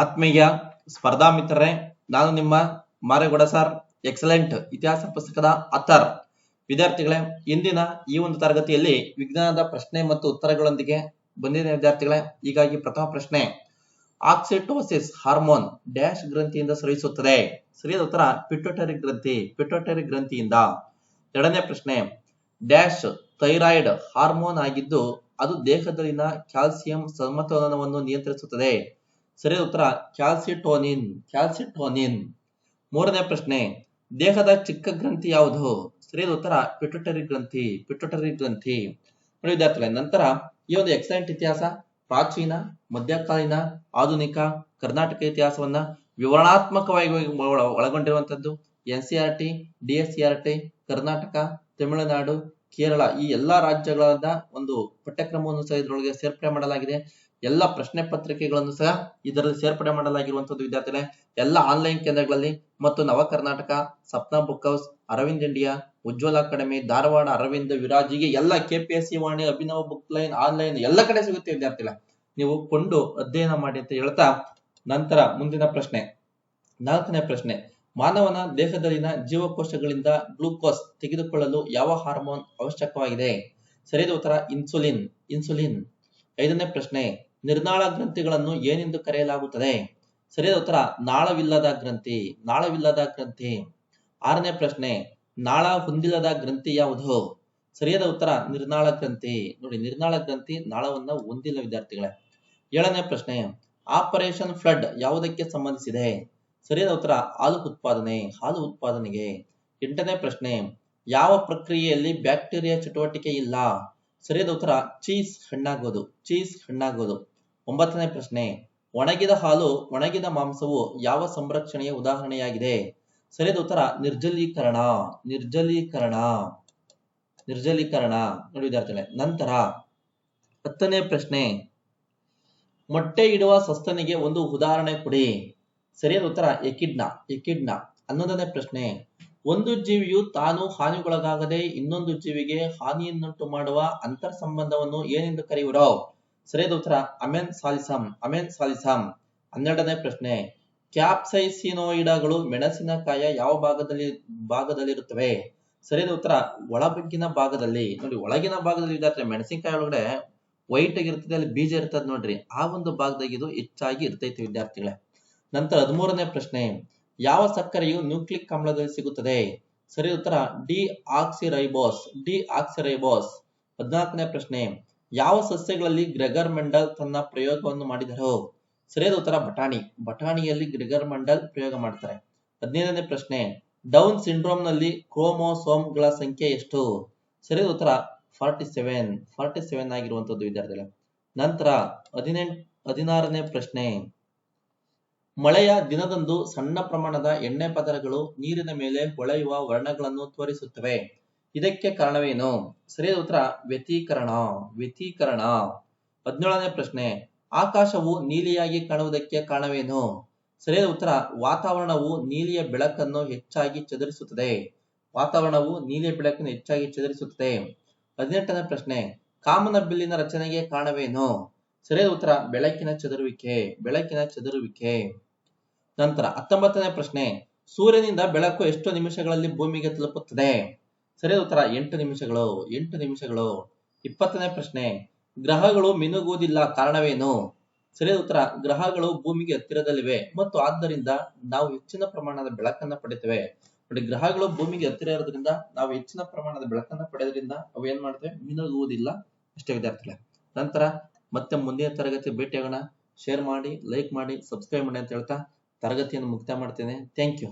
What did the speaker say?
ಆತ್ಮೀಯ ಸ್ಪರ್ಧಾ ಮಿತ್ರರೇ, ನಾನು ನಿಮ್ಮ ಮಾರೇಗೌಡ ಸರ್, ಎಕ್ಸಲೆಂಟ್ ಇತಿಹಾಸ ಪುಸ್ತಕದ ಆಥರ್. ವಿದ್ಯಾರ್ಥಿಗಳೇ, ಇಂದಿನ ಈ ಒಂದು ತರಗತಿಯಲ್ಲಿ ವಿಜ್ಞಾನದ ಪ್ರಶ್ನೆ ಮತ್ತು ಉತ್ತರಗಳೊಂದಿಗೆ ಬಂದಿದೆ ವಿದ್ಯಾರ್ಥಿಗಳೇ. ಹೀಗಾಗಿ ಪ್ರಥಮ ಪ್ರಶ್ನೆ, ಆಕ್ಸಿಟೋಸಿಸ್ ಹಾರ್ಮೋನ್ ಡ್ಯಾಶ್ ಗ್ರಂಥಿಯಿಂದ ಸ್ರವಿಸುತ್ತದೆ? ಸರಿಯಾದ ಉತ್ತರ ಪಿಟ್ಯೂಟರಿ ಗ್ರಂಥಿ, ಪಿಟ್ಯೂಟರಿ ಗ್ರಂಥಿಯಿಂದ. ಎರಡನೇ ಪ್ರಶ್ನೆ, ಡ್ಯಾಶ್ ಥೈರಾಯ್ಡ್ ಹಾರ್ಮೋನ್ ಆಗಿದ್ದು ಅದು ದೇಹದಲ್ಲಿನ ಕ್ಯಾಲ್ಸಿಯಂ ಸಮತೋಲನವನ್ನು ನಿಯಂತ್ರಿಸುತ್ತದೆ? ಸರಿಯಾದ ಉತ್ತರ ಕ್ಯಾಲ್ಸಿಟೋನಿನ್, ಕ್ಯಾಲ್ಸಿಟೋನಿನ್. ಮೂರನೇ ಪ್ರಶ್ನೆ, ದೇಹದ ಚಿಕ್ಕ ಗ್ರಂಥಿ ಯಾವುದು? ಸರಿಯಾದ ಉತ್ತರ ಪಿಟ್ಯೂಟರಿ ಗ್ರಂಥಿ, ಪಿಟ್ಯೂಟರಿ ಗ್ರಂಥಿ. ನೋಡಿ ವಿದ್ಯಾರ್ಥಿಗಳೇ, ನಂತರ ಈ ಒಂದು ಎಕ್ಸಲೆಂಟ್ ಇತಿಹಾಸ ಪ್ರಾಚೀನ, ಮಧ್ಯಕಾಲೀನ, ಆಧುನಿಕ ಕರ್ನಾಟಕ ಇತಿಹಾಸವನ್ನ ವಿವರಣಾತ್ಮಕವಾಗಿ ಒಳಗೊಂಡಿರುವಂತದ್ದು. NCERT, DSCERT, ಕರ್ನಾಟಕ, ತಮಿಳುನಾಡು, ಕೇರಳ ಈ ಎಲ್ಲಾ ರಾಜ್ಯಗಳಾದ ಒಂದು ಪಠ್ಯಕ್ರಮವನ್ನು ಸಹ ಇದರೊಳಗೆ ಸೇರ್ಪಡೆ ಮಾಡಲಾಗಿದೆ. ಎಲ್ಲ ಪ್ರಶ್ನೆ ಪತ್ರಿಕೆಗಳನ್ನು ಸಹ ಇದರಲ್ಲಿ ಸೇರ್ಪಡೆ ಮಾಡಲಾಗಿರುವಂತದ್ದು ವಿದ್ಯಾರ್ಥಿಗಳೇ. ಎಲ್ಲ ಆನ್ಲೈನ್ ಕೇಂದ್ರಗಳಲ್ಲಿ ಮತ್ತು Nava Karnataka, Sapna book house, Arvind India, Ujwala academy, Dharwad Arvind, ವಿರಾಜಿಗೆ ಎಲ್ಲ KPSC Vani, Abhinav book line, online ಎಲ್ಲ ಕಡೆ ಸಿಗುತ್ತೆ ವಿದ್ಯಾರ್ಥಿಗಳೇ. ನೀವು ಕೊಂಡು ಅಧ್ಯಯನ ಮಾಡಿ ಅಂತ ಹೇಳ್ತಾ, ನಂತರ ಮುಂದಿನ ಪ್ರಶ್ನೆ, ನಾಲ್ಕನೇ ಪ್ರಶ್ನೆ, ಮಾನವನ ದೇಹದಲ್ಲಿನ ಜೀವಕೋಶಗಳಿಂದ ಗ್ಲೂಕೋಸ್ ತೆಗೆದುಕೊಳ್ಳಲು ಯಾವ ಹಾರ್ಮೋನ್ ಅವಶ್ಯಕವಾಗಿದೆ? ಸರಿಯಾದ ಉತ್ತರ ಇನ್ಸುಲಿನ್, ಇನ್ಸುಲಿನ್. ಐದನೇ ಪ್ರಶ್ನೆ, ನಿರ್ನಾಳ ಗ್ರಂಥಿಗಳನ್ನು ಏನೆಂದು ಕರೆಯಲಾಗುತ್ತದೆ? ಸರಿಯಾದ ಉತ್ತರ ನಾಳವಿಲ್ಲದ ಗ್ರಂಥಿ, ನಾಳವಿಲ್ಲದ ಗ್ರಂಥಿ. ಆರನೇ ಪ್ರಶ್ನೆ, ನಾಳ ಹೊಂದಿಲ್ಲದ ಗ್ರಂಥಿ ಯಾವುದು? ಸರಿಯಾದ ಉತ್ತರ ನಿರ್ನಾಳ ಗ್ರಂಥಿ. ನೋಡಿ, ನಿರ್ನಾಳ ಗ್ರಂಥಿ ನಾಳವನ್ನ ಹೊಂದಿಲ್ಲ ವಿದ್ಯಾರ್ಥಿಗಳೇ. ಏಳನೇ ಪ್ರಶ್ನೆ, ಆಪರೇಷನ್ ಫ್ಲಡ್ ಯಾವುದಕ್ಕೆ ಸಂಬಂಧಿಸಿದೆ? ಸರಿಯಾದ ಉತ್ತರ ಹಾಲು ಉತ್ಪಾದನೆ, ಹಾಲು ಉತ್ಪಾದನೆಗೆ. ಎಂಟನೇ ಪ್ರಶ್ನೆ, ಯಾವ ಪ್ರಕ್ರಿಯೆಯಲ್ಲಿ ಬ್ಯಾಕ್ಟೀರಿಯಾ ಚಟುವಟಿಕೆ ಇಲ್ಲ? ಸರಿಯಾದ ಉತ್ತರ ಚೀಸ್ ಹಣ್ಣಾಗೋದು, ಚೀಸ್ ಹಣ್ಣಾಗೋದು. ಒಂಬತ್ತನೇ ಪ್ರಶ್ನೆ, ಒಣಗಿದ ಹಾಲು, ಒಣಗಿದ ಮಾಂಸವು ಯಾವ ಸಂರಕ್ಷಣೆಯ ಉದಾಹರಣೆಯಾಗಿದೆ? ಸರಿಯಾದ ಉತ್ತರ ನಿರ್ಜಲೀಕರಣ, ನಿರ್ಜಲೀಕರಣ, ನಿರ್ಜಲೀಕರಣ. ನೋಡಿ ವಿದ್ಯಾರ್ಥಿಗಳೇ, ನಂತರ ಹತ್ತನೇ ಪ್ರಶ್ನೆ, ಮೊಟ್ಟೆ ಇಡುವ ಸಸ್ತನಿಗೆ ಒಂದು ಉದಾಹರಣೆ ಕೊಡಿ? ಸರಿಯಾದ ಉತ್ತರ ಎಕಿಡ್ನ, ಎಕಿಡ್ನ. 11ನೇ ಪ್ರಶ್ನೆ, ಒಂದು ಜೀವಿಯು ತಾನು ಹಾನಿಗೊಳಗಾಗದೆ ಇನ್ನೊಂದು ಜೀವಿಗೆ ಹಾನಿಯನ್ನುಂಟು ಮಾಡುವ ಅಂತರ್ ಸಂಬಂಧವನ್ನು ಏನೆಂದು ಕರೆಯುವರು? ಸರಿಯಾದ ಉತ್ತರ ಅಮೆನ್ಸಾಲಿಸಮ್, ಅಮೆನ್ಸಾಲಿಸಮ್. 12ನೇ ಪ್ರಶ್ನೆ, ಕ್ಯಾಪ್ಸೈಸಿನೋಯಿಡಗಳು ಮೆಣಸಿನಕಾಯಿಯ ಯಾವ ಭಾಗದಲ್ಲಿರುತ್ತವೆ? ಸರಿಯಾದ ಉತ್ತರ ಒಳಬಗ್ಗಿನ ಭಾಗದಲ್ಲಿ. ನೋಡಿ, ಒಳಗಿನ ಭಾಗದಲ್ಲಿ ವಿದ್ಯಾರ್ಥಿ ಮೆಣಸಿನಕಾಯಿ ಒಳಗಡೆ ವೈಟ್ ಆಗಿರ್ತದೆ, ಅಲ್ಲಿ ಬೀಜ ಇರ್ತದೆ ನೋಡ್ರಿ, ಆ ಒಂದು ಭಾಗದಾಗ ಇದು ಹೆಚ್ಚಾಗಿ ಇರ್ತೈತಿ ವಿದ್ಯಾರ್ಥಿಗಳೇ. ನಂತರ 13ನೇ ಪ್ರಶ್ನೆ, ಯಾವ ಸಕ್ಕರೆಯು ನ್ಯೂಕ್ಲಿಕ್ ಆಮ್ಲದಲ್ಲಿ ಸಿಗುತ್ತದೆ? ಸರಿಯಾದ ಉತ್ತರ ಡಿಆಕ್ಸಿರೈಬೋಸ್, ಡಿಆಕ್ಸಿರೈಬೋಸ್. 14ನೇ ಪ್ರಶ್ನೆ, ಯಾವ ಸಸ್ಯಗಳಲ್ಲಿ ಗ್ರೆಗರ್ ಮೆಂಡಲ್ ತನ್ನ ಪ್ರಯೋಗವನ್ನು ಮಾಡಿದರು? ಸರಿಯಾದ ಉತ್ತರ ಬಟಾಣಿ, ಬಟಾಣಿಯಲ್ಲಿ ಗ್ರೆಗರ್ ಮೆಂಡಲ್ ಪ್ರಯೋಗ ಮಾಡ್ತಾರೆ. 15ನೇ ಪ್ರಶ್ನೆ, ಡೌನ್ ಸಿಂಡ್ರೋಮ್ ನಲ್ಲಿ ಕ್ರೋಮೋಸೋಮ್ಗಳ ಸಂಖ್ಯೆ ಎಷ್ಟು? ಸರಿಯಾದ ಉತ್ತರ 47, 47 ಆಗಿರುವಂತದ್ದು ವಿದ್ಯಾರ್ಥಿಗಳೇ. ನಂತರ 16ನೇ ಪ್ರಶ್ನೆ, ಮಳೆಯ ದಿನದಂದು ಸಣ್ಣ ಪ್ರಮಾಣದ ಎಣ್ಣೆ ಪದರಗಳು ನೀರಿನ ಮೇಲೆ ಹೊಳೆಯುವ ವರ್ಣಗಳನ್ನು ತೋರಿಸುತ್ತವೆ, ಇದಕ್ಕೆ ಕಾರಣವೇನು? ಸರಿಯಾದ ಉತ್ತರ ವ್ಯತೀಕರಣ, ವ್ಯತೀಕರಣ. 17ನೇ ಪ್ರಶ್ನೆ, ಆಕಾಶವು ನೀಲಿಯಾಗಿ ಕಾಣುವುದಕ್ಕೆ ಕಾರಣವೇನು? ಸರಿಯಾದ ಉತ್ತರ ವಾತಾವರಣವು ನೀಲಿಯ ಬೆಳಕನ್ನು ಹೆಚ್ಚಾಗಿ ಚದುರಿಸುತ್ತದೆ, ವಾತಾವರಣವು ನೀಲಿಯ ಬೆಳಕನ್ನು ಹೆಚ್ಚಾಗಿ ಚದುರಿಸುತ್ತದೆ. 18ನೇ ಪ್ರಶ್ನೆ, ಕಾಮನ ಬಿಲ್ಲಿನ ರಚನೆಗೆ ಕಾರಣವೇನು? ಸರಿಯಾದ ಉತ್ತರ ಬೆಳಕಿನ ಚದುರುವಿಕೆ, ಬೆಳಕಿನ ಚದುರುವಿಕೆ. ನಂತರ 19ನೇ ಪ್ರಶ್ನೆ, ಸೂರ್ಯನಿಂದ ಬೆಳಕು ಎಷ್ಟು ನಿಮಿಷಗಳಲ್ಲಿ ಭೂಮಿಗೆ ತಲುಪುತ್ತದೆ? ಸರಿಯಾದ ಉತ್ತರ 8 ನಿಮಿಷಗಳು, 8 ನಿಮಿಷಗಳು. 20ನೇ ಪ್ರಶ್ನೆ, ಗ್ರಹಗಳು ಮಿನುಗುವುದಿಲ್ಲ ಕಾರಣವೇನು? ಸರಿಯಾದ ಉತ್ತರ ಗ್ರಹಗಳು ಭೂಮಿಗೆ ಹತ್ತಿರದಲ್ಲಿವೆ ಮತ್ತು ಆದ್ದರಿಂದ ನಾವು ಹೆಚ್ಚಿನ ಪ್ರಮಾಣದ ಬೆಳಕನ್ನ ಪಡಿತೇವೆ. ನೋಡಿ, ಗ್ರಹಗಳು ಭೂಮಿಗೆ ಹತ್ತಿರ ಇರೋದ್ರಿಂದ ನಾವು ಹೆಚ್ಚಿನ ಪ್ರಮಾಣದ ಬೆಳಕನ್ನ ಪಡೆಯೋದ್ರಿಂದ ಅವು ಏನ್ ಮಾಡ್ತವೆ? ಮಿನುಗುವುದಿಲ್ಲ. ಅಷ್ಟೇ ವಿದ್ಯಾರ್ಥಿಗಳೇ. ನಂತರ ಮತ್ತೆ ಮುಂದಿನ ತರಗತಿ ಭೇಟಿಯಾಗೋಣ. ಶೇರ್ ಮಾಡಿ, ಲೈಕ್ ಮಾಡಿ, ಸಬ್ಸ್ಕ್ರೈಬ್ ಮಾಡಿ ಅಂತ ಹೇಳ್ತಾ ತರಗತಿಯನ್ನು ಮುಕ್ತಾಯ ಮಾಡ್ತೇನೆ. Thank you.